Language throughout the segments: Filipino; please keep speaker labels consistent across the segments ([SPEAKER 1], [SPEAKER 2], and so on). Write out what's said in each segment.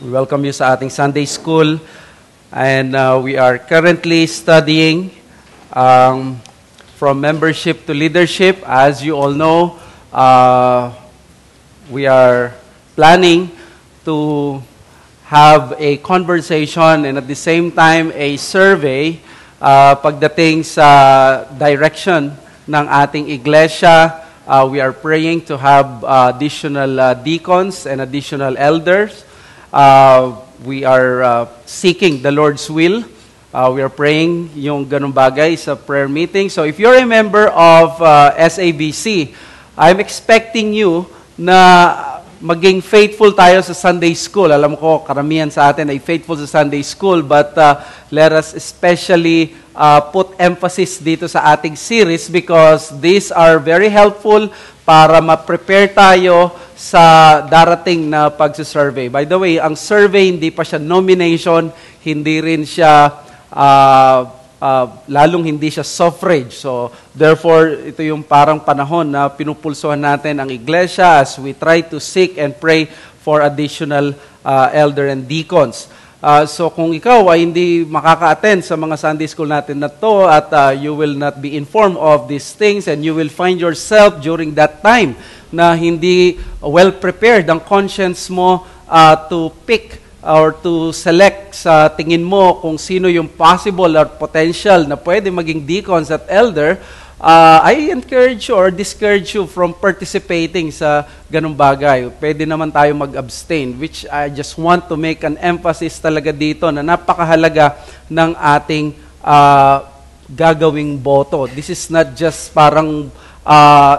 [SPEAKER 1] We welcome you sa ating Sunday School, and we are currently studying from membership to leadership. As you all know, we are planning to have a conversation and at the same time a survey pagdating sa direction ng ating iglesia. We are praying to have additional deacons and additional elders. We are seeking the Lord's will. We are praying yung ganung bagay sa prayer meeting. So if you're a member of SABC, I'm expecting you na maging faithful tayo sa Sunday School. Alam ko, karamihan sa atin ay faithful sa Sunday School, but let us especially put emphasis dito sa ating series because these are very helpful para ma-prepare tayo sa darating na pagsusurvey. By the way, ang survey hindi pa siya nomination, hindi rin siya lalong hindi siya suffrage. So, therefore, ito yung parang panahon na pinupulsuhan natin ang iglesia as we try to seek and pray for additional elder and deacons. So, kung ikaw ay hindi makaka-attend sa mga Sunday School natin na to at you will not be informed of these things and you will find yourself during that time na hindi well-prepared ang conscience mo to pick or to select sa tingin mo kung sino yung possible or potential na pwede maging deacons at elder, I encourage you or discourage you from participating sa ganung bagay. Pwede naman tayo mag-abstain, which I just want to make an emphasis talaga dito na napakahalaga ng ating gagawing boto. This is not just parang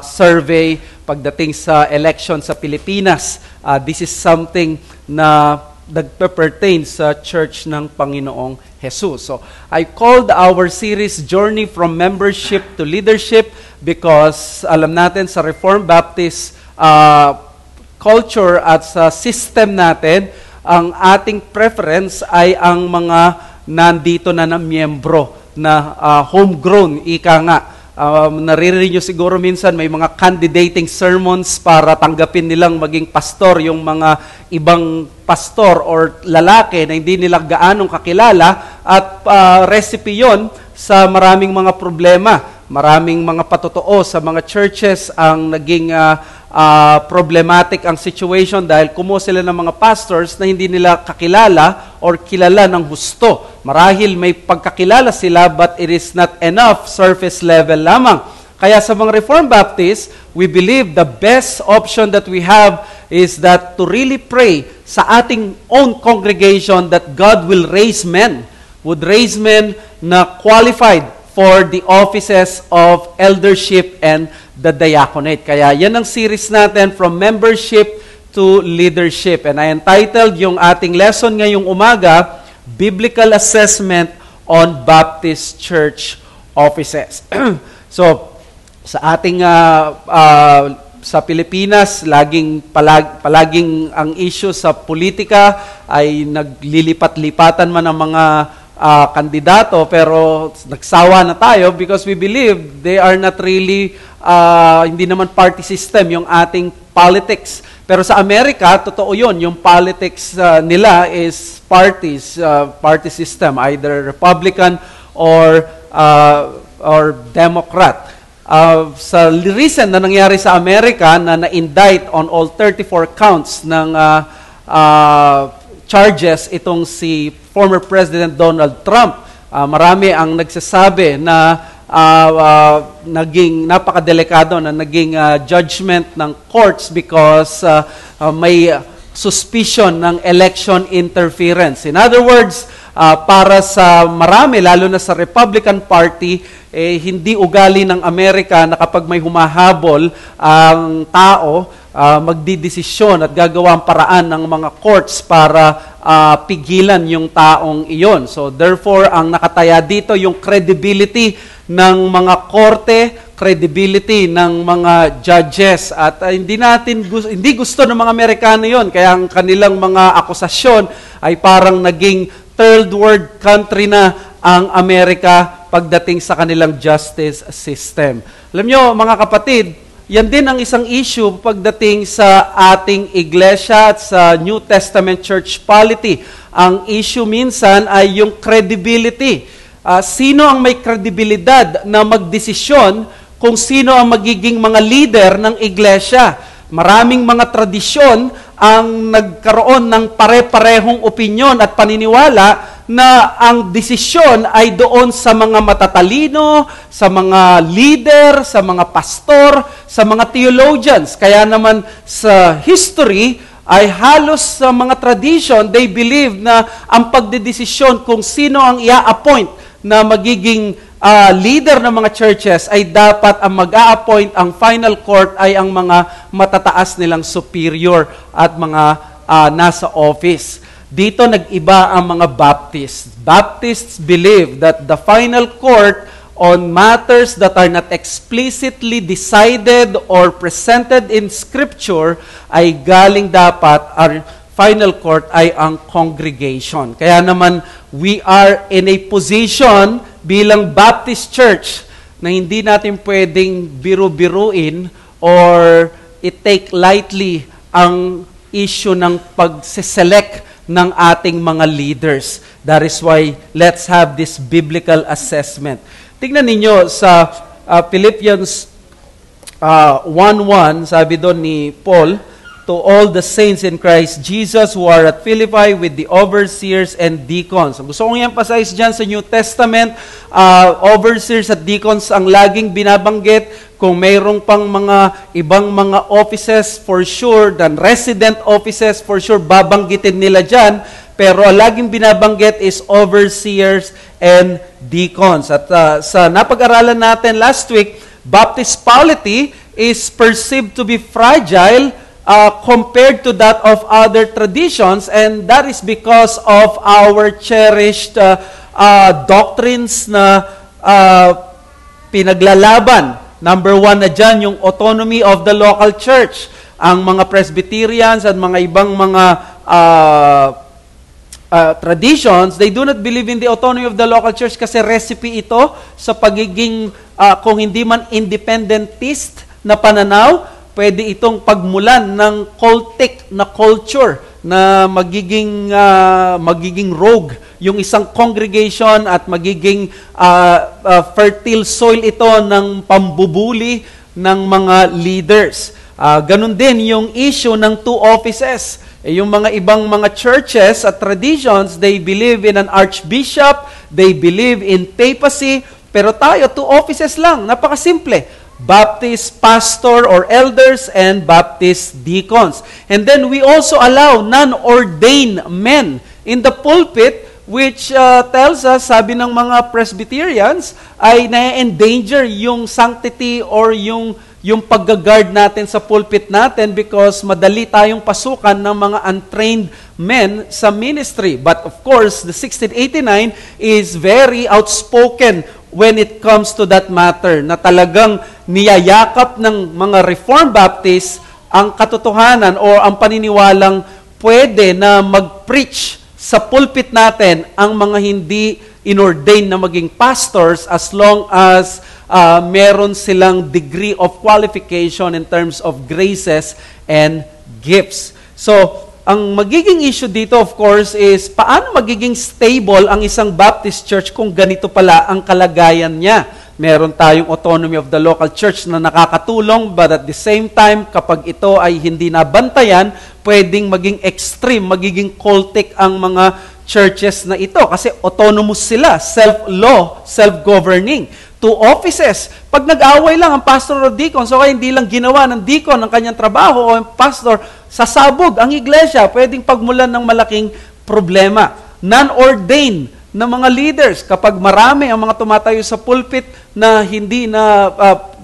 [SPEAKER 1] survey pagdating sa election sa Pilipinas. This is something na nagpe-pertain sa Church ng Panginoong Jesus. So, I called our series Journey from Membership to Leadership because alam natin sa Reformed Baptist culture at sa system natin, ang ating preference ay ang mga nandito na miyembro na homegrown, ika nga. Naririnig nyo siguro minsan may mga candidating sermons para tanggapin nilang maging pastor yung mga ibang pastor or lalaki na hindi nila gaanong kakilala at recipe yon sa maraming mga problema. Maraming mga patotoo sa mga churches ang naging problematic ang situation dahil kumuha sila ng mga pastors na hindi nila kakilala or kilala ng husto. Marahil may pagkakilala sila but it is not enough, surface level lamang. Kaya sa mga Reformed Baptists, we believe the best option that we have is that to really pray sa ating own congregation that God will raise men, would raise men na qualified for the offices of eldership and the diaconate. Kaya yan ang series natin from membership to leadership. And I entitled yung ating lesson ngayong umaga, Biblical Assessment on Baptist Church Offices. So, sa ating sa Pilipinas, palaging ang issue sa politika ay naglilipat-lipatan man ang mga kandidato, pero nagsawa na tayo because we believe they are not really, hindi naman party system yung ating politics. Pero sa Amerika, totoo yun, yung politics nila is party system, either Republican or Democrat. Sa recent na nangyari sa Amerika na na-indict on all 34 counts ng charges itong si former President Donald Trump. Marami ang nagsasabi na naging napakadelikado na naging judgment ng courts because may suspicion ng election interference. In other words, para sa marami, lalo na sa Republican Party, hindi ugali ng Amerika na kapag may humahabol ang tao, magdidesisyon at gagawa ang paraan ng mga courts para pigilan yung taong iyon. So therefore, ang nakataya dito yung credibility ng mga korte, credibility ng mga judges at hindi gusto ng mga Amerikano yon. Kaya ang kanilang mga akusasyon ay parang naging third world country na ang Amerika pagdating sa kanilang justice system. Alam nyo, mga kapatid, yan din ang isang issue pagdating sa ating iglesia at sa New Testament church polity. Ang issue minsan ay yung credibility. Sino ang may kredibilidad na magdesisyon kung sino ang magiging mga leader ng iglesia? Maraming mga tradisyon ang nagkaroon ng pare-parehong opinyon at paniniwala na ang desisyon ay doon sa mga matatalino, sa mga leader, sa mga pastor, sa mga theologians. Kaya naman sa history ay halos sa mga tradition, they believe na ang pagdedesisyon kung sino ang ia-appoint na magiging leader ng mga churches ay dapat ang mag-a-appoint, ang final court ay ang mga matataas nilang superior at mga nasa office. Dito nag-iba ang mga Baptists. Baptists believe that the final court on matters that are not explicitly decided or presented in Scripture ay galing dapat, our final court ay ang congregation. Kaya naman, we are in a position bilang Baptist Church na hindi natin pwedeng biru-biruin or i-take lightly ang issue ng pag-select ng ating mga leaders. That is why let's have this biblical assessment. Tingnan ninyo sa Philippians 1:1, sabi doon ni Paul, to all the saints in Christ Jesus who are at Philippi with the overseers and deacons. Gusto kong i-emphasize dyan sa New Testament, overseers at deacons ang laging binabanggit. Kung mayroong pang mga ibang mga offices, for sure, dan resident offices, for sure, babanggitin nila dyan. Pero ang laging binabanggit is overseers and deacons. At sa napag-aralan natin last week, Baptist polity is perceived to be fragile compared to that of other traditions, and that is because of our cherished doctrines na pinaglalaban. Number one na dyan, yung autonomy of the local church. Ang mga Presbyterians at mga ibang mga traditions, they do not believe in the autonomy of the local church kasi recipe ito sa pagiging, kung hindi man independentist na pananaw, pwede itong pagmulan ng cultic na culture na magiging rogue yung isang congregation at magiging fertile soil ito ng pambubuli ng mga leaders. Ganun din yung issue ng two offices. Yung mga ibang mga churches at traditions, they believe in an archbishop, they believe in papacy, pero tayo, two offices lang. Napakasimple. Baptist pastor or elders and Baptist deacons. And then we also allow non-ordained men in the pulpit, which tells us, sabi ng mga Presbyterians, ay na-endanger yung sanctity or yung pag-guard natin sa pulpit natin because madali tayong pasukan ng mga untrained men sa ministry. But of course, the 1689 is very outspoken when it comes to that matter, na talagang niyayakap ng mga Reformed Baptists ang katotohanan o ang paniniwalang pwede na mag-preach sa pulpit natin ang mga hindi inordain na maging pastors as long as meron silang degree of qualification in terms of graces and gifts. So, ang magiging issue dito, of course, is paano magiging stable ang isang Baptist church kung ganito pala ang kalagayan niya. Meron tayong autonomy of the local church na nakakatulong, but at the same time, kapag ito ay hindi nabantayan, pwedeng maging extreme, magiging cultic ang mga churches na ito. Kasi autonomous sila, self-law, self-governing. Two offices. Pag nag-away lang ang pastor o deacon, so kaya hindi lang ginawa ng deacon ang kanyang trabaho o ang pastor, sasabog ang iglesia, pwedeng pagmulan ng malaking problema. Non-ordained na mga leaders, kapag marami ang mga tumatayo sa pulpit na hindi na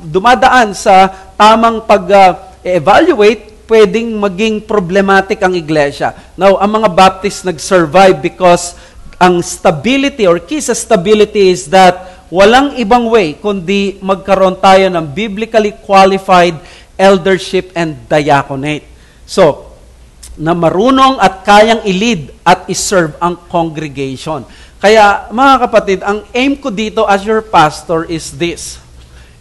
[SPEAKER 1] dumadaan sa tamang pag-evaluate, pwedeng maging problematic ang iglesia. Now, ang mga Baptists nag-survive because ang stability or key sa stability is that walang ibang way kundi magkaroon tayo ng biblically qualified eldership and diaconate. So, na marunong at kayang i-lead at i-serve ang congregation. Kaya, mga kapatid, ang aim ko dito as your pastor is this.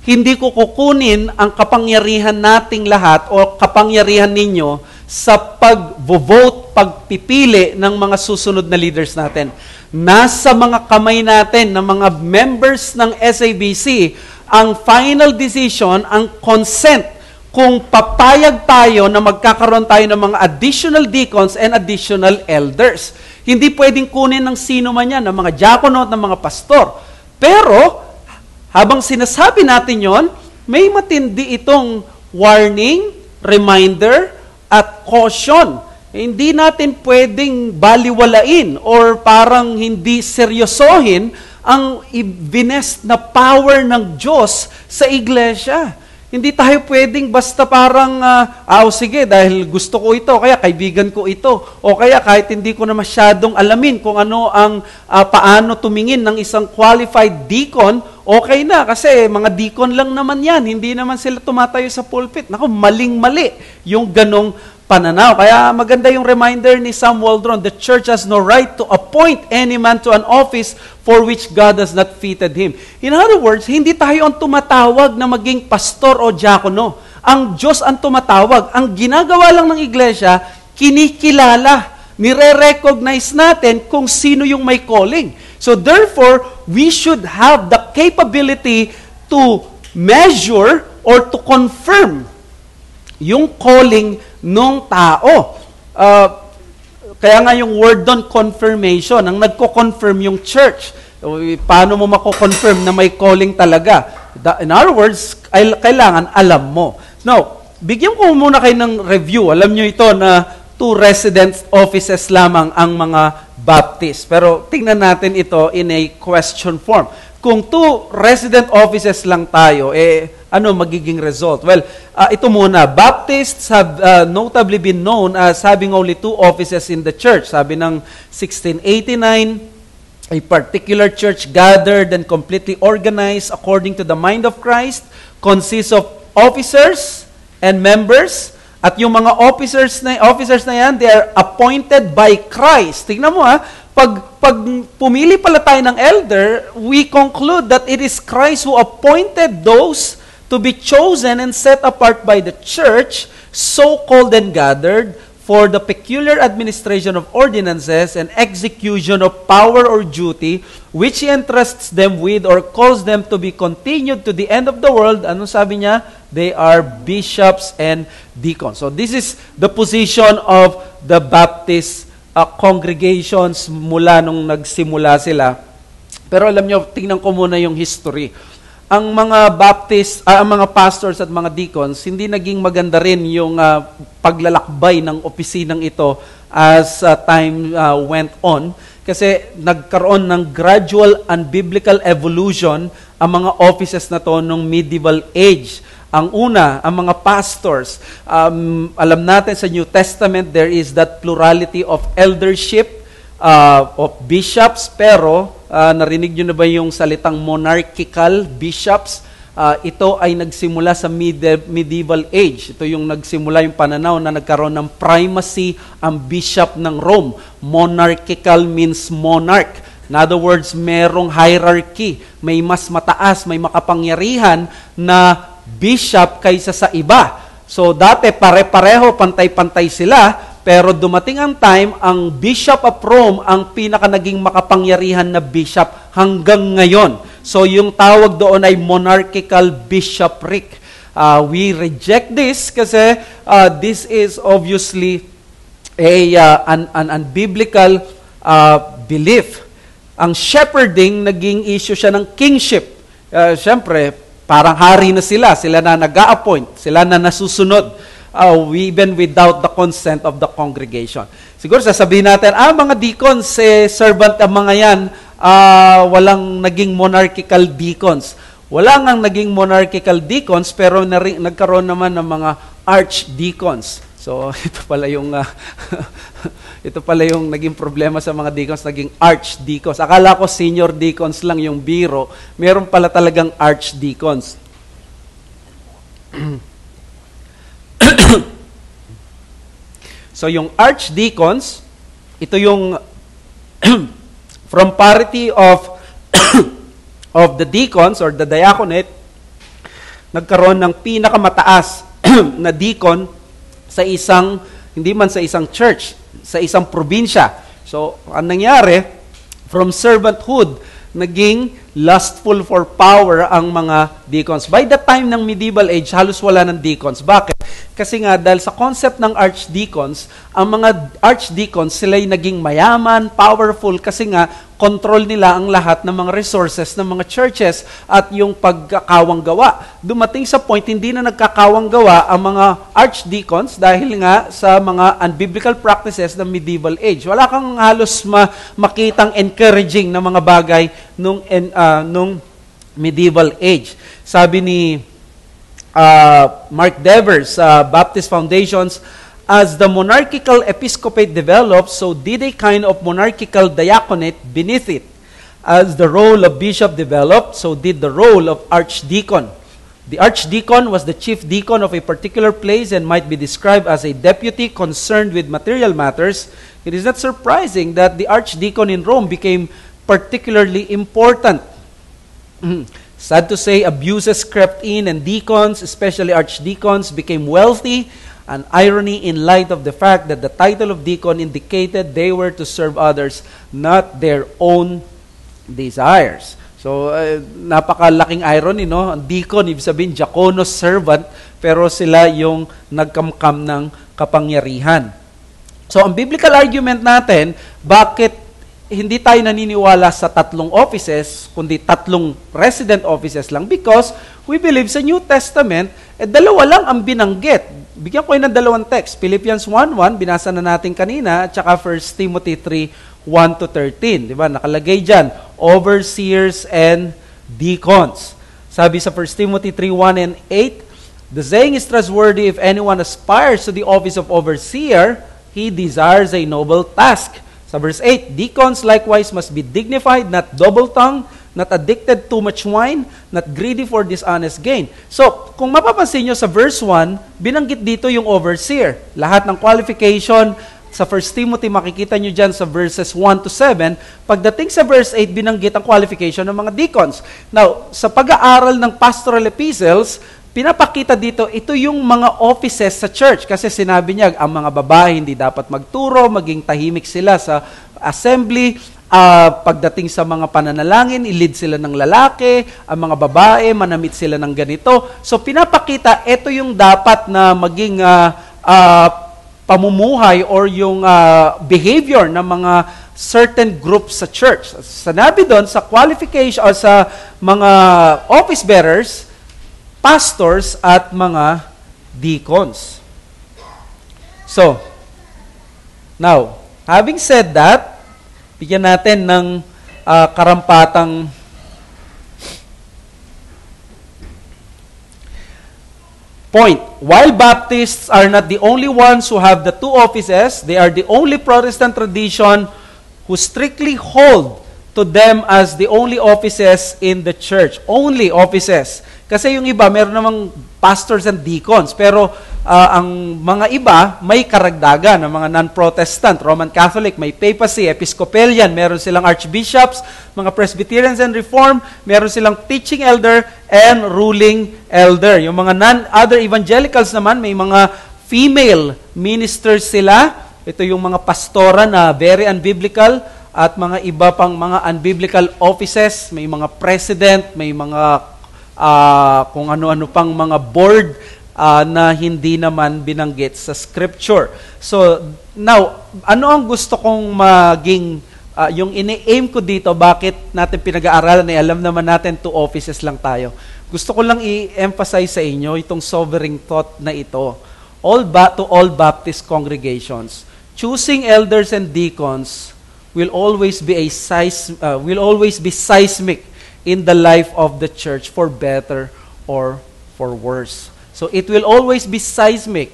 [SPEAKER 1] hindi ko kukunin ang kapangyarihan nating lahat o kapangyarihan ninyo sa pag-vote, pagpipili ng mga susunod na leaders natin. Nasa mga kamay natin, ng mga members ng SABC, ang final decision, ang consent, kung papayag tayo na magkakaroon tayo ng mga additional deacons and additional elders. Hindi pwedeng kunin ng sino man yan, ng mga diakono at ng mga pastor. Pero, habang sinasabi natin yon, may matindi itong warning, reminder, at caution. Hindi natin pwedeng baliwalain or parang hindi seryosohin ang ibinest na power ng Diyos sa iglesia. Hindi tayo pwedeng basta parang, sige, dahil gusto ko ito, kaya kaibigan ko ito, o kaya kahit hindi ko na masyadong alamin kung ano ang paano tumingin ng isang qualified deacon, okay na, kasi mga deacon lang naman yan, hindi naman sila tumatayo sa pulpit. Naku, maling-mali yung ganong pananaw. Kaya maganda yung reminder ni Sam Waldron, the church has no right to appoint any man to an office for which God has not fitted him. In other words, hindi tayo ang tumatawag na maging pastor o diakono. Ang Diyos ang tumatawag. Ang ginagawa lang ng iglesia, kinikilala, nire-recognize natin kung sino yung may calling. So therefore, we should have the capability to measure or to confirm yung calling nung tao. Kaya nga yung word doon, confirmation, ang nagko-confirm yung church. Paano mo mako-confirm na may calling talaga? In other words, kailangan alam mo. Now, bigyan ko muna kayo ng review. Alam nyo ito na 2 residence offices lamang ang mga Baptist. Pero tingnan natin ito in a question form. Kung 2 resident offices lang tayo, ano magiging result? Well, ito muna. Baptists have notably been known as having only 2 offices in the church. Sabi ng 1689, a particular church gathered and completely organized according to the mind of Christ consists of officers and members. At yung mga officers na yan, they are appointed by Christ. Tingnan mo pag pumili pala tayo ng elder, we conclude that it is Christ who appointed those to be chosen and set apart by the church, so called and gathered, for the peculiar administration of ordinances and execution of power or duty, which He entrusts them with or calls them to be continued to the end of the world. Ano sabi niya? They are bishops and deacons. So this is the position of the Baptist congregations mula nung nagsimula sila. Pero alam nyo, tingnan ko muna yung history. Ang mga Baptist, ang mga pastors at mga deacons, hindi naging maganda rin yung paglalakbay ng opisinang ito as time went on. Kasi nagkaroon ng gradual unbiblical evolution ang mga offices na to nung medieval age. Ang una, ang mga pastors, alam natin sa New Testament, there is that plurality of eldership, of bishops, pero narinig nyo na ba yung salitang monarchical bishops? Ito ay nagsimula sa medieval age. Ito yung nagsimula yung pananaw na nagkaroon ng primacy ang bishop ng Rome. Monarchical means monarch. In other words, merong hierarchy. May mas mataas, may makapangyarihan na bishop kaysa sa iba. So dati pare-pareho, pantay-pantay sila. Pero dumating ang time, ang Bishop of Rome ang pinaka naging makapangyarihan na bishop hanggang ngayon. So yung tawag doon ay monarchical bishopric. We reject this kasi this is obviously an unbiblical belief. Ang shepherding, naging issue siya ng kingship. Siyempre, parang hari na sila na nag-a-appoint, sila na nasusunod. Even without the consent of the congregation. Siguro sasabihin natin, mga deacons, servant ang mga yan, walang naging monarchical deacons. Wala ngang naging monarchical deacons, pero nagkaroon naman ng mga archdeacons. So, ito pala yung naging problema sa mga deacons, naging archdeacons. Akala ko senior deacons lang yung biro, meron pala talagang archdeacons. So yung archdeacons, ito yung from parity of of the deacons or the diaconate, nagkaroon ng pinakamataas na deacon sa hindi man sa isang church, sa isang probinsya. So, ang nangyari, from servanthood, naging lustful for power ang mga deacons. By the time ng medieval age, halos wala ng deacons. Bakit? Kasi nga, dahil sa concept ng archdeacons, ang mga archdeacons, sila'y naging mayaman, powerful, kasi nga, control nila ang lahat ng mga resources ng mga churches at yung pagkakawang gawa. Dumating sa point, hindi na nagkakawang gawa ang mga archdeacons dahil nga sa mga unbiblical practices ng medieval age. Wala kang halos makitang encouraging na mga bagay nung medieval age. Sabi ni Mark Devers sa Baptist Foundations, as the monarchical episcopate developed, so did a kind of monarchical diaconate beneath it. As the role of bishop developed, so did the role of archdeacon. The archdeacon was the chief deacon of a particular place and might be described as a deputy concerned with material matters. It is not surprising that the archdeacon in Rome became particularly important. Sad to say, abuses crept in and deacons, especially archdeacons, became wealthy. An irony in light of the fact that the title of deacon indicated they were to serve others, not their own desires. So, napakalaking irony, no? Ang deacon, ibig sabihin, diakonos, servant, pero sila yung nagkamkam ng kapangyarihan. So, ang biblical argument natin, bakit hindi tayo naniniwala sa 3 offices, kundi 3 resident offices lang? Because we believe sa New Testament, 2 lang ang binanggit. Bigyan ko kayo ng 2 text. Philippians 1:1, binasa na natin kanina, at saka 1 Timothy 3:1-13. Diba? Nakalagay dyan, overseers and deacons. Sabi sa 1 Timothy 3:1-8, the saying is trustworthy, if anyone aspires to the office of overseer, he desires a noble task. Sa verse 8, deacons likewise must be dignified, not double-tongued, not addicted to much wine, not greedy for dishonest gain. So, kung mapapansin nyo sa verse 1, binanggit dito yung overseer. Lahat ng qualification sa 1 Timothy, makikita nyo dyan sa verses 1-7. Pagdating sa verse 8, binanggit ang qualification ng mga deacons. Now, sa pag-aaral ng pastoral epistles, pinapakita dito, ito yung mga offices sa church. Kasi sinabi niya, ang mga babae hindi dapat magturo, maging tahimik sila sa assembly. Pagdating sa mga pananalangin, ilid sila ng lalaki. Ang mga babae, manamit sila ng ganito. So pinapakita, ito yung dapat na maging pamumuhay or yung behavior ng mga certain groups sa church. Sanabi doon, sa qualification o sa mga office bearers, pastors at mga deacons. So, now, having said that, bigyan natin ng karampatang point. While Baptists are not the only ones who have the 2 offices, they are the only Protestant tradition who strictly hold to them as the only offices in the church. Only offices. Kasi yung iba, meron namang pastors and deacons. Pero ang mga iba, may karagdagan. Ang mga non-Protestant, Roman Catholic, may papacy, Episcopalian, meron silang archbishops, mga Presbyterians and Reformed, meron silang teaching elder and ruling elder. Yung mga other evangelicals naman, may mga female ministers sila. Ito yung mga pastora na very unbiblical at mga iba pang mga unbiblical offices. May mga president, may mga kung ano-ano pang mga board na hindi naman binanggit sa scripture. So, now, ano ang gusto kong maging, yung ini-aim ko dito, bakit natin pinag-aaralan, alam naman natin 2 offices lang tayo. Gusto ko lang i-emphasize sa inyo itong sovereign thought na ito. To all Baptist congregations, choosing elders and deacons will always be seismic in the life of the church, for better or for worse. So it will always be seismic.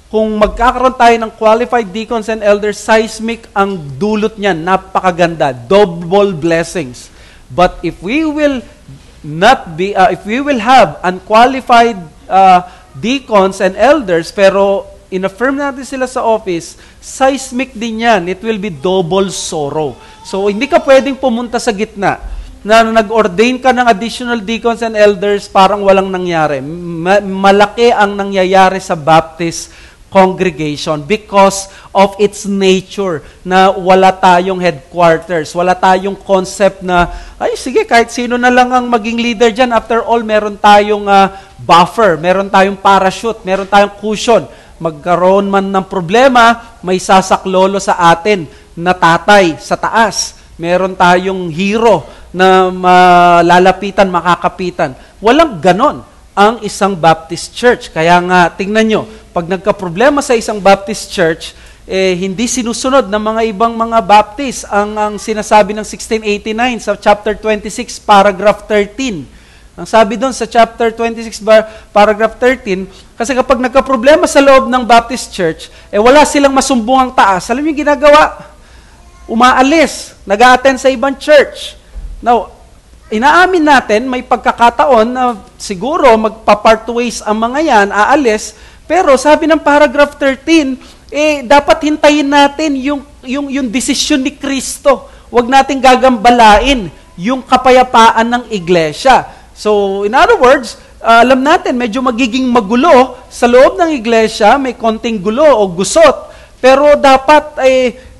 [SPEAKER 1] Kung magkakaroon tayo ng qualified deacons and elders, seismic ang dulot niyan, napakaganda, double blessings. But if we will have unqualified deacons and elders, pero in-affirm natin sila sa office, seismic din yan. It will be double sorrow. So hindi ka pwedeng pumunta sa gitna. na nag-ordain ka ng additional deacons and elders, parang walang nangyari. Malaki ang nangyayari sa Baptist congregation because of its nature na wala tayong headquarters, wala tayong concept na, ay sige, kahit sino na lang ang maging leader dyan. After all, meron tayong buffer, meron tayong parachute, meron tayong cushion. Magkaroon man ng problema, may sasaklolo sa atin na tatay sa taas. Meron tayong hero na malalapitan, makakapitan. Walang ganon ang isang Baptist church. Kaya nga, tingnan nyo, pag nagka-problema sa isang Baptist church, hindi sinusunod ng mga ibang mga Baptist ang sinasabi ng 1689 sa chapter 26, paragraph 13. Ang sabi doon sa chapter 26, paragraph 13, kasi kapag nagka-problema sa loob ng Baptist church, wala silang masumbungang taas. Alam niyo ginagawa? Umaalis, nag-a-attend sa ibang church. Now, inaamin natin, may pagkakataon na siguro magpa-part ways ang mga yan, aalis, pero sabi ng paragraph 13, dapat hintayin natin yung desisyon ni Kristo. Huwag nating gagambalain yung kapayapaan ng iglesia. So, in other words, alam natin, medyo magiging magulo sa loob ng iglesia, may konting gulo o gusot, pero dapat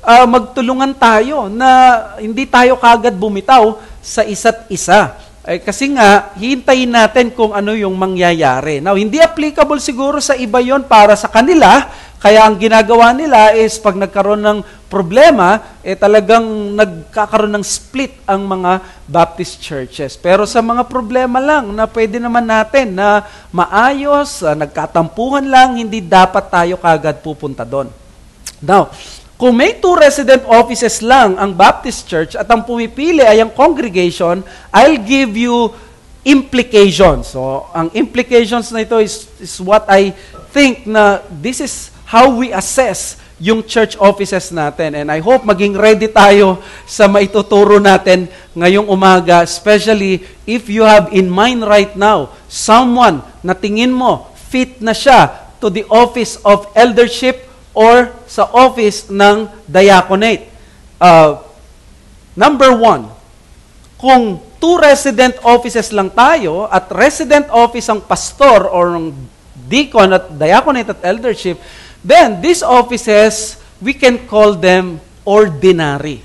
[SPEAKER 1] magtulungan tayo na hindi tayo kagad bumitaw sa isa't isa. Kasi nga, hintayin natin kung ano yung mangyayari. Now, hindi applicable siguro sa iba yon para sa kanila, kaya ang ginagawa nila is pag nagkaroon ng problema, talagang nagkakaroon ng split ang mga Baptist churches. Pero sa mga problema lang na pwede naman natin na maayos, nagkatampuhan lang, hindi dapat tayo kagad pupunta doon. Now, kung may 2 resident offices lang ang Baptist Church at ang pumipili ay ang congregation, I'll give you implications. So, ang implications na ito is what I think na this is how we assess yung church offices natin. And I hope maging ready tayo sa maituturo natin ngayong umaga, especially if you have in mind right now someone na tingin mo fit na siya to the office of eldership or sa office ng diaconate. Number 1, kung 2 resident offices lang tayo at resident office ang pastor or ng deacon at diaconate at eldership, then these offices, we can call them ordinary.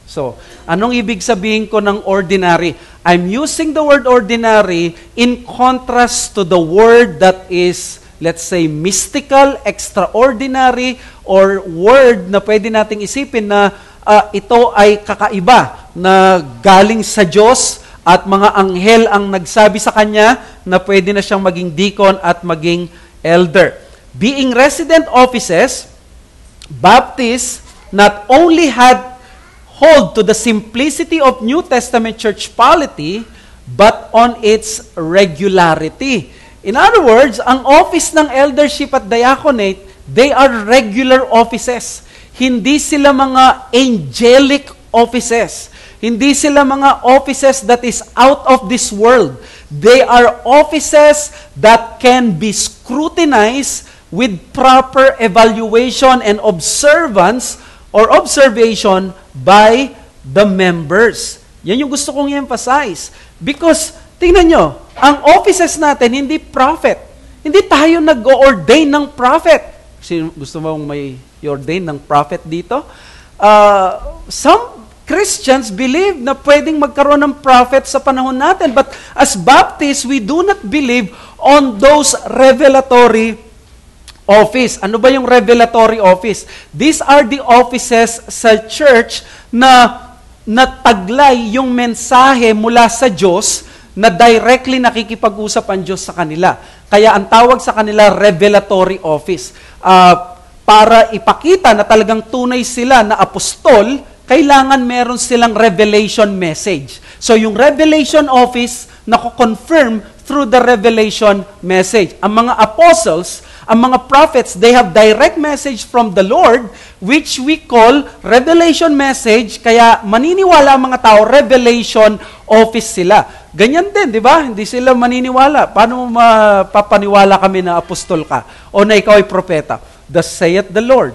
[SPEAKER 1] So, anong ibig sabihin ko ng ordinary? I'm using the word ordinary in contrast to the word that is, let's say, mystical, extraordinary, or word na pwede nating isipin na ito ay kakaiba, na galing sa Diyos at mga anghel ang nagsabi sa kanya na pwede na siyang maging deacon at maging elder. Being resident offices, Baptists not only had hold to the simplicity of New Testament church polity, but on its regularity. In other words, ang office ng eldership at diaconate, they are regular offices. Hindi sila mga angelic offices. Hindi sila mga offices that is out of this world. They are offices that can be scrutinized with proper evaluation and observance or observation by the members. Yan yung gusto kong i-emphasize. Because, tingnan nyo, ang offices natin, hindi prophet. Hindi tayo nag-ordain ng prophet. Sino gusto mong may i-ordain ng prophet dito? Some Christians believe na pwedeng magkaroon ng prophet sa panahon natin. But as Baptists, we do not believe on those revelatory office. Ano ba yung revelatory office? These are the offices sa church na nataglay yung mensahe mula sa Diyos na directly nakikipag-usap ang Diyos sa kanila. Kaya ang tawag sa kanila, revelatory office. Para ipakita na talagang tunay sila na apostol, kailangan meron silang revelation message. So yung revelation office, nako-confirm through the revelation message. Ang mga apostles, ang mga prophets, they have direct message from the Lord, which we call revelation message, kaya maniniwala ang mga tao, revelation office sila. Ganyan din, di ba? Hindi sila maniniwala. Paano mapapaniwala kami na apostol ka? O na ikaw ay propeta? Thus saith the Lord.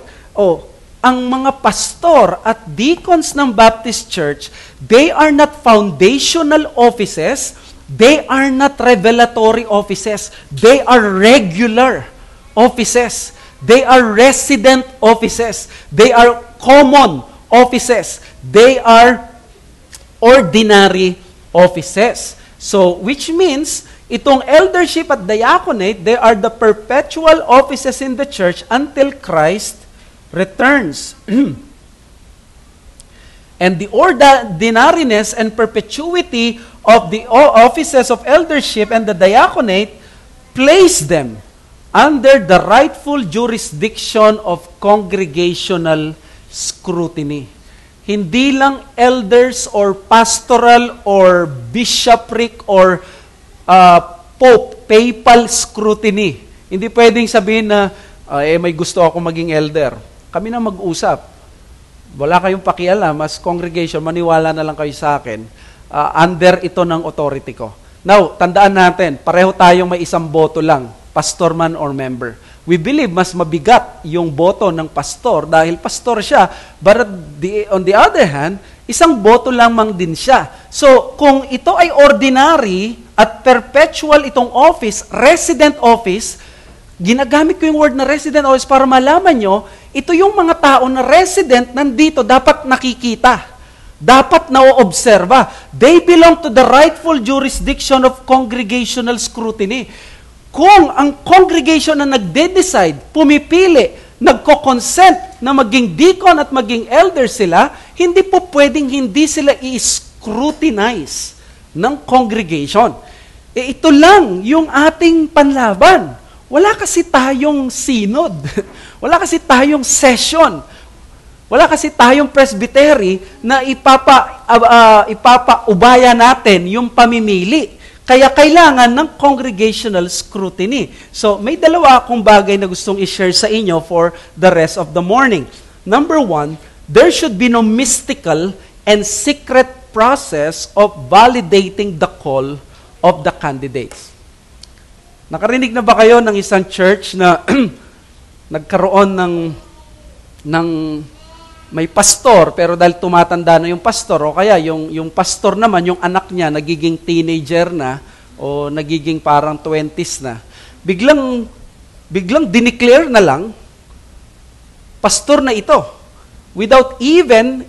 [SPEAKER 1] ang mga pastor at deacons ng Baptist Church, they are not foundational offices, they are not revelatory offices, they are regular offices. They are resident offices. They are common offices. They are ordinary offices. So, which means, itong eldership at diaconate, they are the perpetual offices in the church until Christ returns. And the ordinariness and perpetuity of the offices of eldership and the diaconate place them under the rightful jurisdiction of congregational scrutiny. Hindi lang elders or pastoral or bishopric or papal scrutiny. Hindi pwedeng sabihin na, may gusto ako maging elder. Kami na mag-usap. Wala kayong pakialam, as congregation, maniwala na lang kayo sa akin. Under ito ng authority ko. Now, tandaan natin, pareho tayong may isang boto lang. Pastor man or member. We believe mas mabigat yung boto ng pastor dahil pastor siya, but on the other hand, isang boto lamang din siya. So, kung ito ay ordinary at perpetual itong office, resident office, ginagamit ko yung word na resident office para malaman nyo, ito yung mga tao na resident nandito dapat nakikita. Dapat na-observa. They belong to the rightful jurisdiction of congregational scrutiny. Kung ang congregation na nagde-decide, pumipili, nagko-consent na maging deacon at maging elder sila, hindi po pwedeng hindi sila i-scrutinize ng congregation. Ito lang yung ating panlaban. Wala kasi tayong synod. Wala kasi tayong session. Wala kasi tayong presbytery na ipapaubaya natin yung pamimili. Kaya kailangan ng congregational scrutiny. So, may dalawa akong bagay na gustong i-share sa inyo for the rest of the morning. Number one, there should be no mystical and secret process of validating the call of the candidates. Nakarinig na ba kayo ng isang church na nagkaroon ng may pastor, pero dahil tumatanda na yung pastor, o kaya yung pastor naman, yung anak niya, nagiging teenager na, o nagiging parang 20s na, biglang dineclare na lang, pastor na ito, without even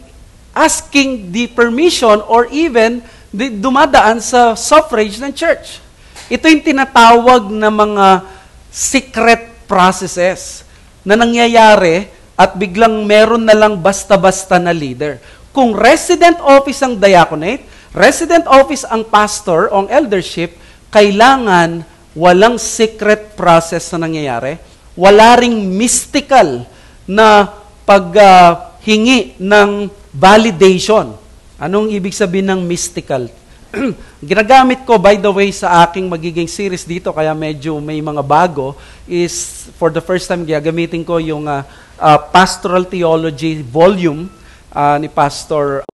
[SPEAKER 1] asking the permission or even dumadaan sa suffrage ng church. Ito yung tinatawag na mga secret processes na nangyayari at biglang meron na lang basta-basta na leader. Kung resident office ang diaconate, resident office ang pastor o ang eldership, kailangan walang secret process na nangyayari, wala ring mystical na paghingi ng validation. Anong ibig sabihin ng mystical? Ginagamit ko, by the way, sa aking magiging series dito, kaya medyo may mga bago, is for the first time gagamitin ko yung Pastoral Theology volume ni Pastor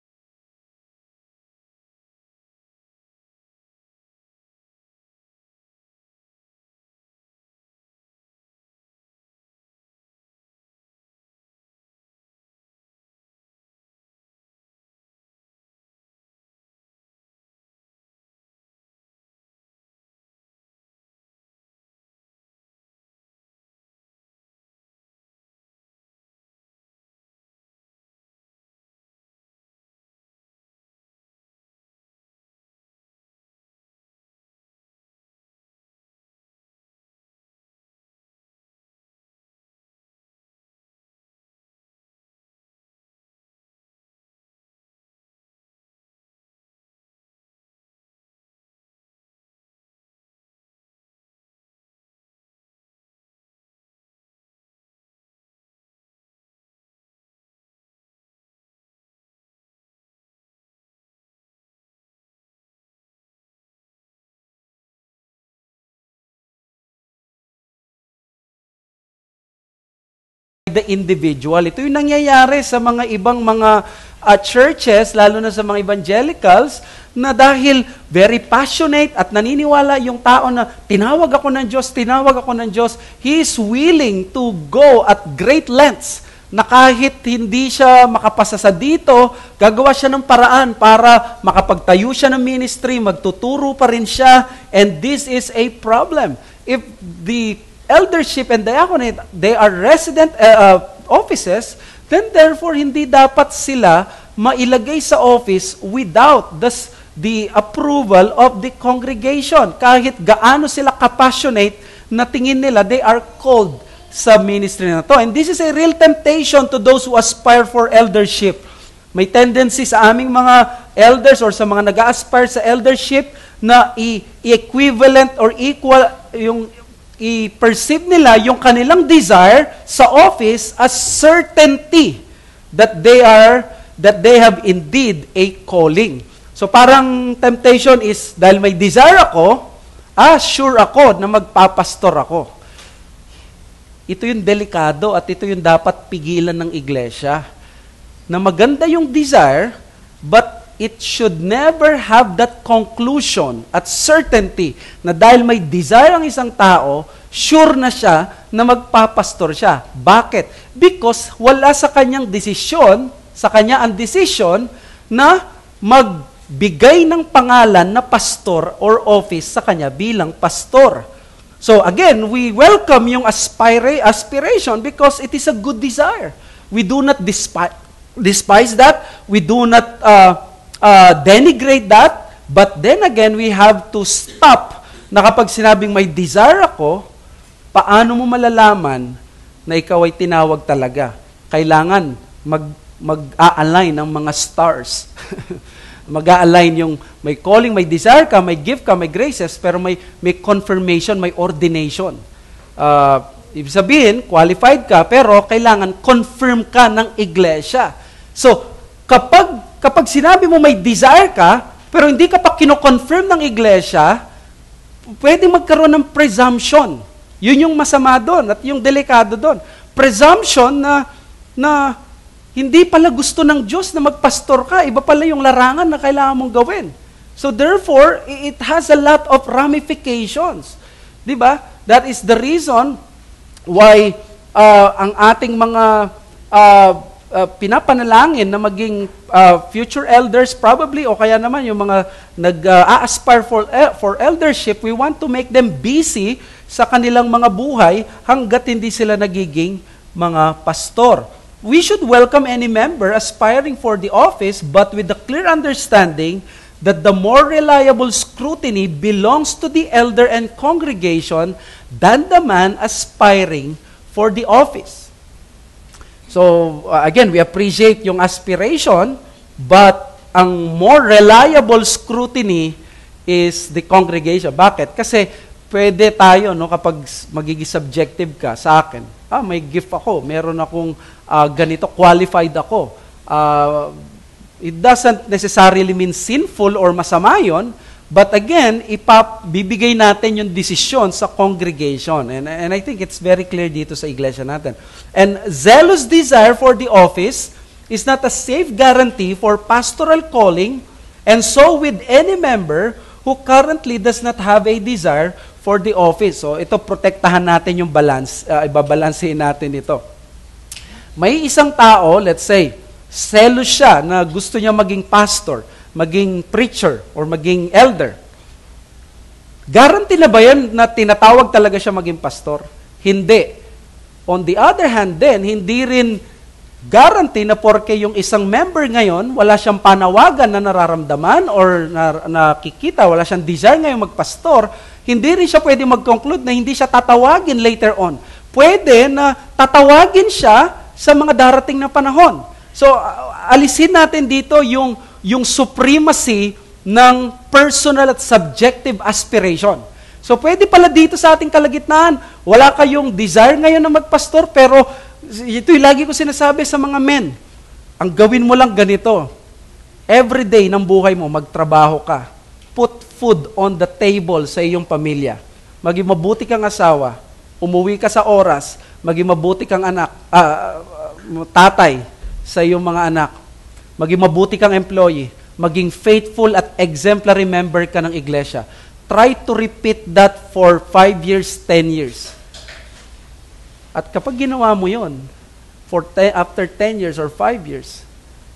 [SPEAKER 1] the individual. Ito yung nangyayari sa mga ibang mga churches, lalo na sa mga evangelicals, na dahil very passionate at naniniwala yung tao na tinawag ako ng Diyos, he is willing to go at great lengths na kahit hindi siya makapasa sa dito, gagawa siya ng paraan para makapagtayo siya ng ministry, magtuturo pa rin siya, and this is a problem. If the eldership and diaconate, they are resident offices, then therefore hindi dapat sila mailagay sa office without the approval of the congregation. Kahit gaano sila kapassionate na tingin nila they are called sa ministry na to. And this is a real temptation to those who aspire for eldership. May tendency sa aming mga elders or sa mga nag-aspire sa eldership na i-equivalent or equal yung i-perceive nila yung kanilang desire sa office as certainty that they have indeed a calling. So parang temptation is dahil may desire ako, sure ako na magpapastor ako. Ito yung delikado at ito yung dapat pigilan ng iglesia. Na maganda yung desire, but it should never have that conclusion at certainty na dahil may desire ang isang tao, sure na siya na magpapastor siya. Bakit? Because wala sa kanyang desisyon, sa kanya ang decision na magbigay ng pangalan na pastor or office sa kanya bilang pastor. So again, we welcome yung aspiration because it is a good desire. We do not despise that. We do not denigrate that. But then again, we have to stop na kapag sinabing may desire ako, paano mo malalaman na ikaw ay tinawag talaga? Kailangan mag-a-align ng mga stars. Mag-a-align yung may calling, may desire ka, may gift ka, may graces, pero may confirmation, may ordination. Ibig sabihin, qualified ka, pero kailangan confirm ka ng iglesia. So, kapag sinabi mo may desire ka, pero hindi ka pa kino-confirm ng iglesia, pwede magkaroon ng presumption. Yun yung masama doon at yung delikado doon. Presumption na hindi pala gusto ng Diyos na magpastor ka. Iba pala yung larangan na kailangan mong gawin. So therefore, it has a lot of ramifications. Diba? That is the reason why ang ating mga pinapanalangin na maging future elders probably o kaya naman yung mga nag-a-aspire for eldership, we want to make them busy sa kanilang mga buhay hanggat hindi sila nagiging mga pastor. We should welcome any member aspiring for the office, but with the clear understanding that the more reliable scrutiny belongs to the elder and congregation than the man aspiring for the office. So, again, we appreciate yung aspiration, but ang more reliable scrutiny is the congregation. Bakit? Kasi pwede tayo, no, kapag magiging subjective ka sa akin, may gift ako, meron akong ganito, qualified ako. It doesn't necessarily mean sinful or masama yun, but again, bibigay natin yung desisyon sa congregation. And I think it's very clear dito sa iglesia natin. And zealous desire for the office is not a safe guarantee for pastoral calling, and so with any member who currently does not have a desire for the office. So ito, protektahan natin yung balance, ibabalansehin natin ito. May isang tao, let's say, zealous siya na gusto niya maging pastor, maging preacher, or maging elder. Guarantee na ba yan na tinatawag talaga siya maging pastor? Hindi. On the other hand then, hindi rin guarantee na porke yung isang member ngayon, wala siyang panawagan na nararamdaman or nakikita, wala siyang desire ngayon magpastor, hindi rin siya pwede mag-conclude na hindi siya tatawagin later on. Pwede na tatawagin siya sa mga darating na panahon. So, alisin natin dito yung supremacy ng personal at subjective aspiration. So, pwede pala dito sa ating kalagitnaan, wala kayong desire ngayon na magpastor, pero ito'y lagi ko sinasabi sa mga men, ang gawin mo lang ganito, every day ng buhay mo, magtrabaho ka, put food on the table sa iyong pamilya, maging mabuti kang asawa, umuwi ka sa oras, maging mabuti kang anak, tatay sa iyong mga anak, maging mabuti kang employee, maging faithful at exemplary member ka ng iglesia. Try to repeat that for 5 years, 10 years. At kapag ginawa mo yon, after 10 years or 5 years,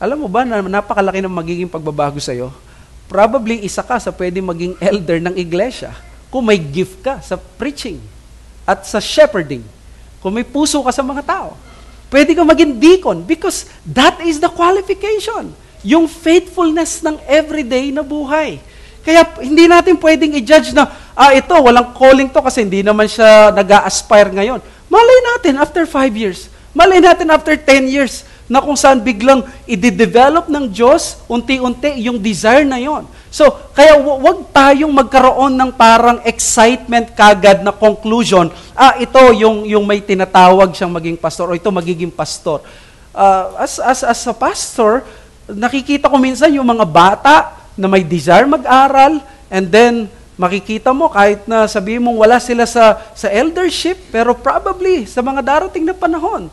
[SPEAKER 1] alam mo ba na napakalaki ng magiging pagbabago sa'yo? Probably isa ka sa pwedeng maging elder ng iglesia kung may gift ka sa preaching at sa shepherding. Kung may puso ka sa mga tao. Pwede ka maging deacon because that is the qualification. Yung faithfulness ng everyday na buhay. Kaya hindi natin pwedeng i-judge na, ito, walang calling to kasi hindi naman siya nag-a-aspire ngayon. Malay natin after 5 years. Malay natin after 10 years na kung saan biglang i-develop ng Diyos, unti-unti yung desire na yon. So, kaya wag tayong magkaroon ng parang excitement kagad na conclusion, ito yung may tinatawag siyang maging pastor o ito magiging pastor. As a pastor, nakikita ko minsan yung mga bata na may desire mag-aral and then makikita mo kahit na sabihin mong wala sila sa eldership, pero probably sa mga darating na panahon,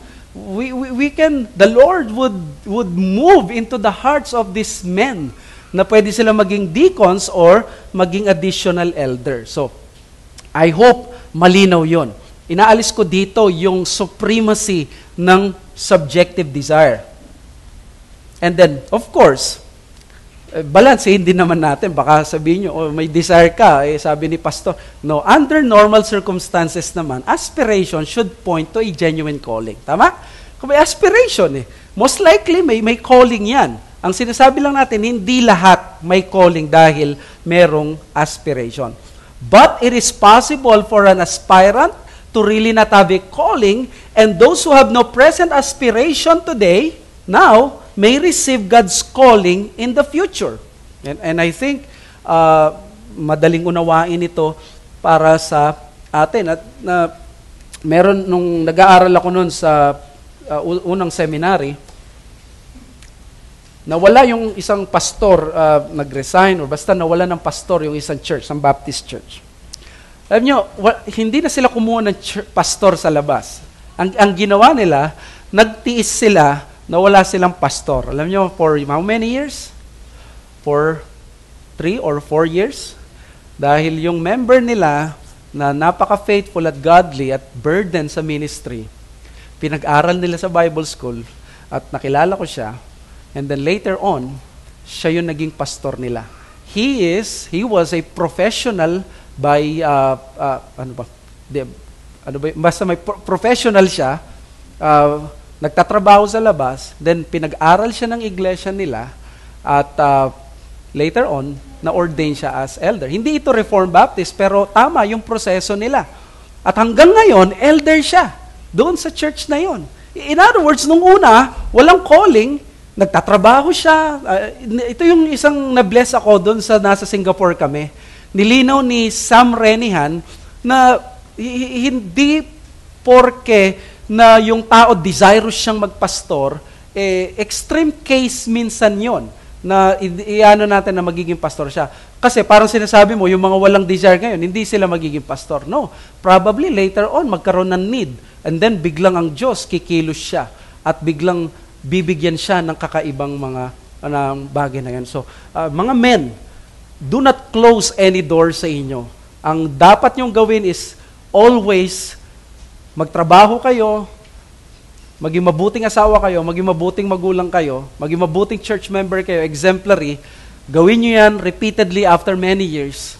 [SPEAKER 1] the Lord would move into the hearts of these men na pwede sila maging deacons or maging additional elder. So, I hope malinaw yon. Inaalis ko dito yung supremacy ng subjective desire. And then, of course, balansehin din naman natin. Baka sabihin nyo, may desire ka. Sabi ni Pastor, no, under normal circumstances naman, aspiration should point to a genuine calling. Tama? Kung may aspiration, most likely may calling yan. Ang sinasabi lang natin, hindi lahat may calling dahil merong aspiration. But it is possible for an aspirant to really not have a calling, and those who have no present aspiration today, now, may receive God's calling in the future. And I think, madaling unawain ito para sa atin. At meron, nung nag-aaral ako noon sa unang seminary, nawala yung isang pastor, nag-resign, or basta nawala ng pastor yung isang church, ang Baptist church. Alam nyo, hindi na sila kumuha ng pastor sa labas. Ang ginawa nila, nagtiis sila na wala silang pastor. Alam nyo, for how many years? For 3 or 4 years? Dahil yung member nila na napaka-faithful at godly at burden sa ministry, pinag-aral nila sa Bible school at nakilala ko siya, and then later on, siya yung naging pastor nila. He was a professional by, basta may professional siya, nagtatrabaho sa labas, then pinag-aral siya ng iglesia nila, at later on, na-ordain siya as elder. Hindi ito Reformed Baptist, pero tama yung proseso nila. At hanggang ngayon, elder siya doon sa church na yon. In other words, nung una, walang calling, nagtatrabaho siya. Ito yung isang na-bless ako doon sa nasa Singapore kami. Nilinaw ni Sam Renihan na hindi porke na yung tao desirous siyang magpastor, extreme case minsan yon na iano natin na magiging pastor siya. Kasi parang sinasabi mo, yung mga walang desire ngayon, hindi sila magiging pastor. No, probably later on, magkaroon ng need. And then biglang ang Diyos, kikilos siya. At biglang bibigyan siya ng kakaibang mga bagay na yan. So, mga men, do not close any door sa inyo. Ang dapat nyong gawin is always magtrabaho kayo, maging mabuting asawa kayo, maging mabuting magulang kayo, maging mabuting church member kayo, exemplary, gawin nyo yan repeatedly after many years,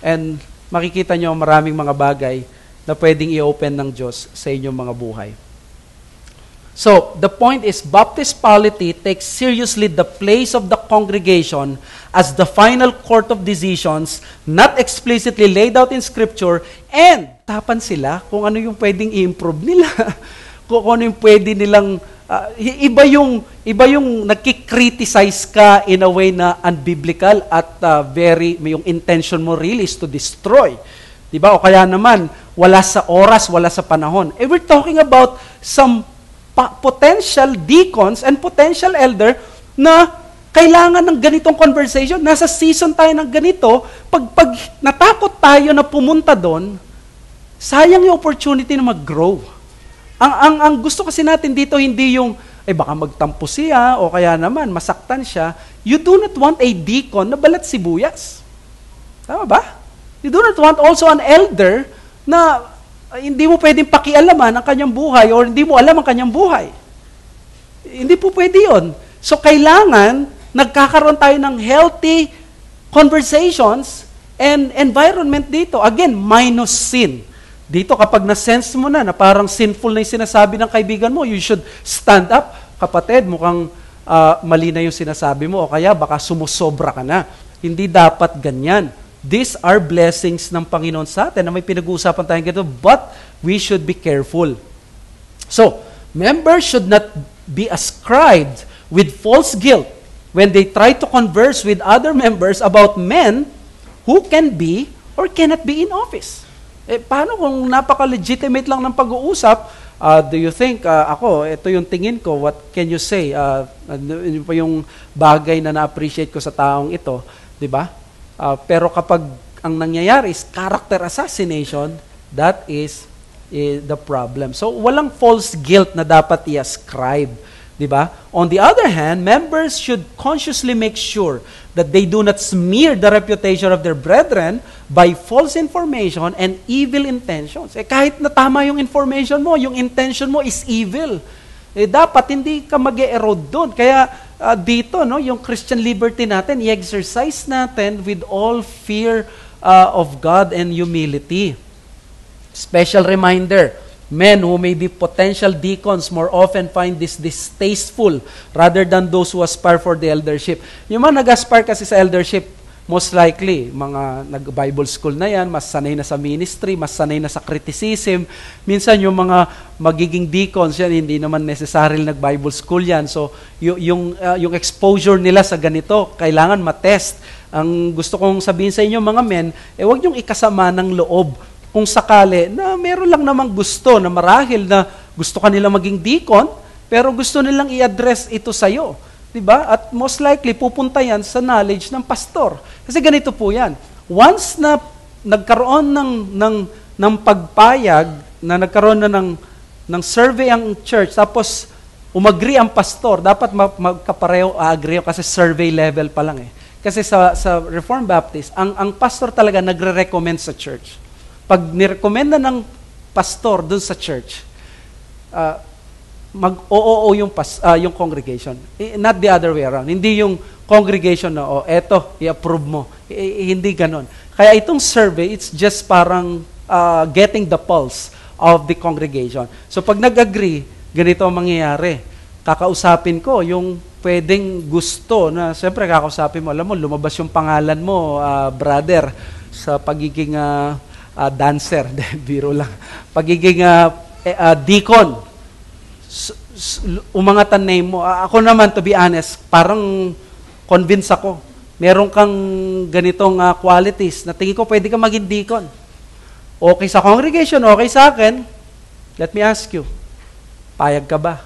[SPEAKER 1] and makikita nyo maraming mga bagay na pwedeng i-open ng Diyos sa inyong mga buhay. So, the point is, Baptist polity takes seriously the place of the congregation as the final court of decisions, not explicitly laid out in Scripture, and tapan sila kung ano yung pwedeng i-improve nila, kung ano yung pwede nilang, iba yung nagkikriticize ka in a way na unbiblical at may yung intention mo really is to destroy. Diba? O kaya naman, wala sa oras, wala sa panahon. We're talking about some potential deacons and potential elder na kailangan ng ganitong conversation. Nasa season tayo ng ganito, pag natakot tayo na pumunta doon, sayang yung opportunity na mag-grow. Ang gusto kasi natin dito, hindi yung, baka magtampo siya, o kaya naman, masaktan siya. You do not want a deacon na balat sibuyas. Tama ba? You do not want also an elder na hindi mo pwedeng pakialaman ang kanyang buhay or hindi mo alam ang kanyang buhay. Hindi po pwede yun. So, kailangan nagkakaroon tayo ng healthy conversations and environment dito. Again, minus sin. Dito, kapag na-sense mo na parang sinful na yung sinasabi ng kaibigan mo, you should stand up. Kapatid, mukhang mali na yung sinasabi mo o kaya baka sumusobra ka na. Hindi dapat ganyan. These are blessings ng Panginoon sa atin na may pinag-uusapan tayong ganito, but we should be careful. So, members should not be ascribed with false guilt when they try to converse with other members about men who can be or cannot be in office. Paano kung napaka-legitimate lang ng pag-uusap? Do you think, ito yung tingin ko, what can you say? Ano pa yung bagay na na-appreciate ko sa taong ito, di ba? Pero kapag ang nangyayari is character assassination, that is the problem. So, walang false guilt na dapat i-ascribe. Diba? On the other hand, members should consciously make sure that they do not smear the reputation of their brethren by false information and evil intentions. Kahit na tama yung information mo, yung intention mo is evil. Dapat hindi ka mag-erode doon. Kaya dito, yung Christian liberty natin, i-exercise natin with all fear of God and humility. Special reminder, men who may be potential deacons more often find this distasteful rather than those who aspire for the eldership. Yung mga nag-aspire kasi sa eldership, most likely, mga nag-Bible school na yan, mas sanay na sa ministry, mas sanay na sa criticism. Minsan yung mga magiging deacons yan, hindi naman necessarily nag-Bible school yan. So, yung exposure nila sa ganito, kailangan matest. Ang gusto kong sabihin sa inyo mga men, huwag yung ikasama ng loob kung sakali na meron lang namang gusto na marahil na gusto kanila maging deacon, pero gusto nilang i-address ito sa'yo. Diba? At most likely, pupunta yan sa knowledge ng pastor. Kasi ganito po yan. Once na nagkaroon ng pagpayag, na nagkaroon na ng survey ang church, tapos umagri ang pastor, dapat magkapareho, agree kasi survey level pa lang eh. Kasi sa Reformed Baptist, ang pastor talaga nagre-recommend sa church. Pag nirekomenda ng pastor dun sa church, mag-oo yung congregation. Not the other way around. Hindi yung congregation na, eto, i-approve mo. Hindi ganon. Kaya itong survey, it's just parang getting the pulse of the congregation. So pag nag-agree, ganito ang mangyayari. Kakausapin ko yung pwedeng gusto na, siyempre kakausapin mo, alam mo, lumabas yung pangalan mo, brother, sa pagiging dancer, biro lang. Pagiging deacon, umangatan name mo. Ako naman, to be honest, parang convince ako. Meron kang ganitong qualities na tingin ko pwede ka maging deacon. Okay sa congregation, okay sa akin. Let me ask you, payag ka ba?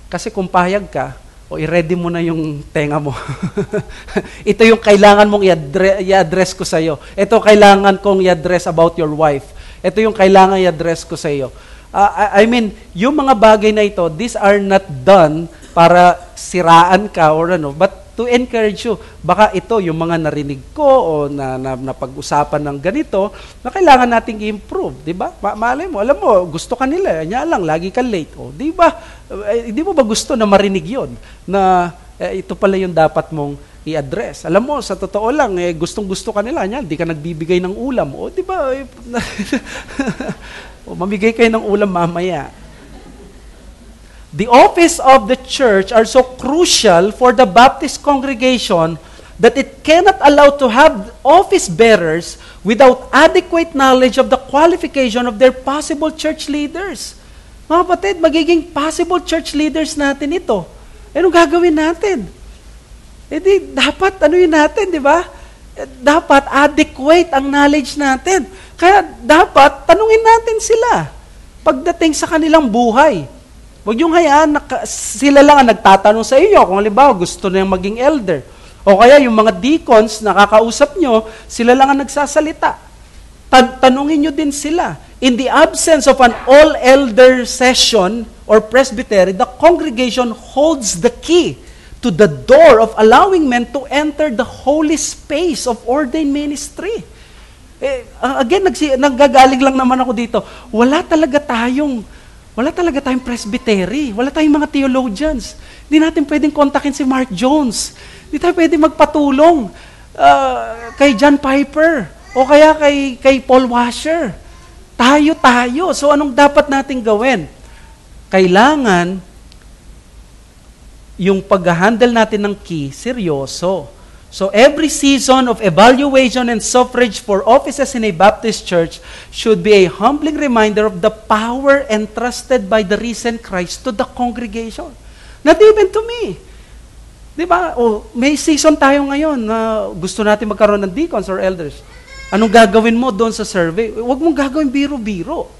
[SPEAKER 1] Kasi kung payag ka, i-ready mo na yung tenga mo. Ito yung kailangan mong i-address ko sa iyo. Ito kailangan kong i-address about your wife. Ito yung kailangan i-address ko sa iyo. I mean, yung mga bagay na ito, these are not done para siraan ka or but to encourage you. Baka ito yung mga narinig ko o na pag-usapan ng ganito na kailangan nating i-improve, di ba? Malay mo, alam mo, gusto ka nila, nya lang, lagi ka late. Di ba? Di mo ba gusto na marinig yon na ito pala yung dapat mong i-address? Alam mo, sa totoo lang, gustong-gusto ka nila, nya, di ka nagbibigay ng ulam. Di ba? Mamigay kayo ng ulam mamaya. The office of the church are so crucial for the Baptist congregation that it cannot allow to have office bearers without adequate knowledge of the qualification of their possible church leaders. Mga kapatid, magiging possible church leaders natin ito. Anong gagawin natin? Dapat, natin, di ba? Dapat adequate ang knowledge natin. Kaya dapat, tanungin natin sila pagdating sa kanilang buhay. Huwag yung hayaan, sila lang ang nagtatanong sa iyo kung halimbawa gusto nilang maging elder. O kaya yung mga deacons, nakakausap nyo, sila lang ang nagsasalita. Tanungin nyo din sila. In the absence of an all-elder session or presbytery, the congregation holds the key to the door of allowing men to enter the holy space of ordained ministry. Again, naggagaling lang naman ako dito. Wala talaga tayong Wala talaga tayong presbytery. Wala tayong mga theologians. Hindi natin pwedeng kontakin si Mark Jones. Hindi tayo pwedeng magpatulong kay John Piper o kaya kay Paul Washer. Tayo. So anong dapat nating gawin? Kailangan yung pag-handle natin ng key, seryoso. So every season of evaluation and suffrage for offices in a Baptist church should be a humbling reminder of the power entrusted by the risen Christ to the congregation. Not even to me. Di ba? May season tayo ngayon na gusto natin magkaroon ng deacons or elders. Anong gagawin mo doon sa survey? Huwag mong gagawin biro-biro.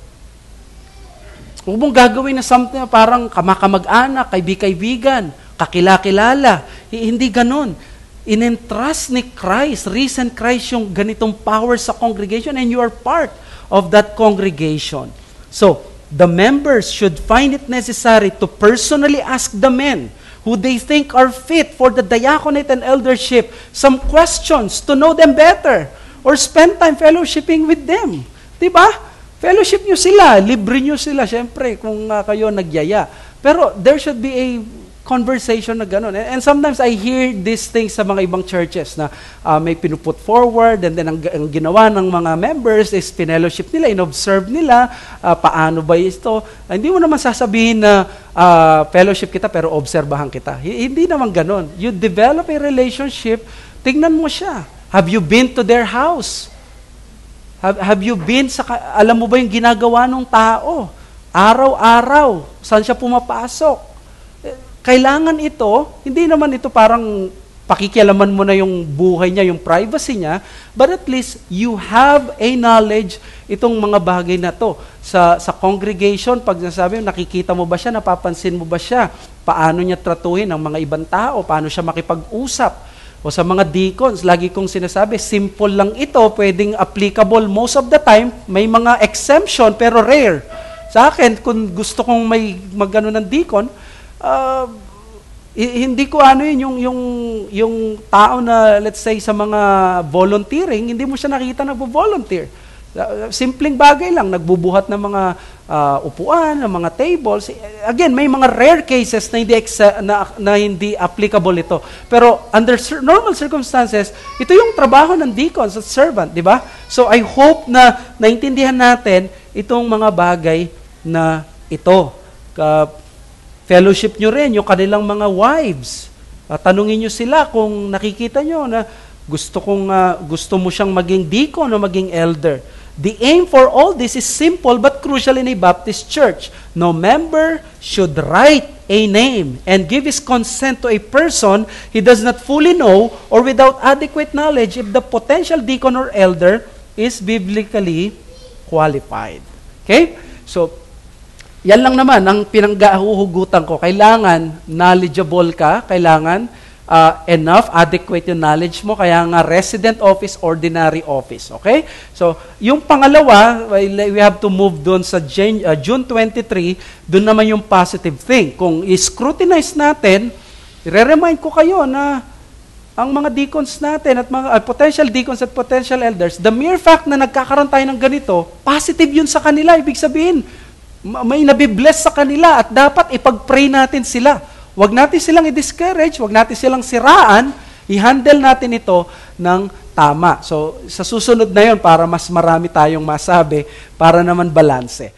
[SPEAKER 1] Huwag mong gagawin na something na parang kamag-anak, kaibigan, kakilala. Hindi ganon. In-entrust ni Christ, risen Christ yung ganitong power sa congregation and you are part of that congregation. So, the members should find it necessary to personally ask the men who they think are fit for the diaconate and eldership some questions to know them better or spend time fellowshipping with them. Diba? Fellowship nyo sila, libre nyo sila, syempre, kung kayo nagyaya. Pero there should be a conversation na gano'n. And sometimes I hear these things sa mga ibang churches na may pinuput forward and then ang ginawa ng mga members is pinellowship nila, inobserve nila, paano ba ito. Hindi mo naman sasabihin na fellowship kita pero obserbahan kita. Hindi naman gano'n. You develop a relationship, tingnan mo siya. Have you been to their house? Have you been alam mo ba yung ginagawa ng tao? Araw-araw, saan siya pumapasok? Kailangan ito, hindi naman ito parang pakikialaman mo na yung buhay niya, yung privacy niya, but at least you have a knowledge itong mga bagay na to. Sa congregation, pag nasabi, nakikita mo ba siya, napapansin mo ba siya, paano niya tratuhin ang mga ibang tao, paano siya makipag-usap. O sa mga deacons, lagi kong sinasabi, simple lang ito, pwedeng applicable most of the time, may mga exemption pero rare. Sa akin, kung gusto kong may magano ng deacon, hindi ko yung tao na let's say sa mga volunteering, hindi mo siya nakita nagvo-volunteer. Simpleng bagay lang, nagbubuhat ng mga upuan, ng mga tables. Again, may mga rare cases na hindi applicable ito. Pero under normal circumstances, ito yung trabaho ng deacons at servant, di ba? So I hope na naintindihan natin itong mga bagay na ito. Fellowship nyo rin yung kanilang mga wives. Tanungin nyo sila kung nakikita nyo na gusto mo siyang maging deacon o maging elder. The aim for all this is simple but crucial in a Baptist church. No member should write a name and give his consent to a person he does not fully know or without adequate knowledge if the potential deacon or elder is biblically qualified. Okay? So, yan lang naman ang pinanggahuhugutan ko. Kailangan knowledgeable ka, kailangan enough, adequate yung knowledge mo, kaya nga resident office, ordinary office. Okay? So, yung pangalawa, we have to move doon sa June 23, doon naman yung positive thing. Kung i-scrutinize natin, i-remind ko kayo na ang mga deacons natin at mga potential deacons at potential elders, the mere fact na nagkakaroon tayo ng ganito, positive yun sa kanila. Ibig sabihin, may nabibless sa kanila at dapat ipag-pray natin sila. Huwag natin silang i-discourage, huwag natin silang siraan, i-handle natin ito ng tama. So, sa susunod na yon para mas marami tayong masabi, para naman balanse.